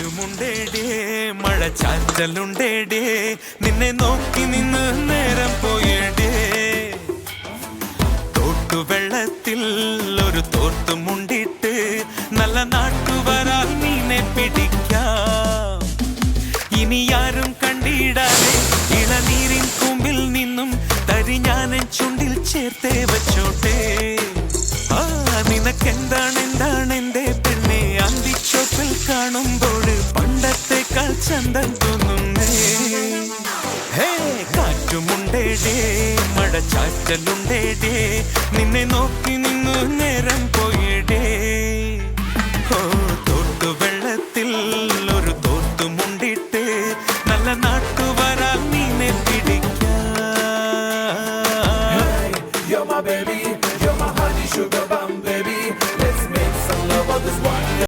കാറ്റുമുണ്ടേടേ മഴച്ചാറ്റലുണ്ടേടേ നിന്നെ നോക്കി നിന്ന് നേരം പോയേടേ തോട്ടുവെള്ളത്തിൽ ഒരു തോർത്തുമുണ്ടിട്ട് നല്ല നാട്ടുവരാൽ മീനെ പിടിക്കാം ഇനി ആരും കണ്ടിടാതെ ഇളനീരിൻ കൂമ്പിൽ നിന്നും തരി ഞാനൻ ചുണ്ടിൽ ചേർത്തേ വച്ചോട്ടെ നിനക്കെന്താണ് എന്റെ പെണ്ണെ അന്തിച്ചോപ്പിൽ കാണുമ്പോൾ പണ്ടത്തെക്കാൾ ചന്തം തോന്നുന്നേ ഹേ കാറ്റുമുണ്ടേടേ മഴച്ചാറ്റലുണ്ടേടേ നിന്നെ നോക്കി നിന്നു നേരം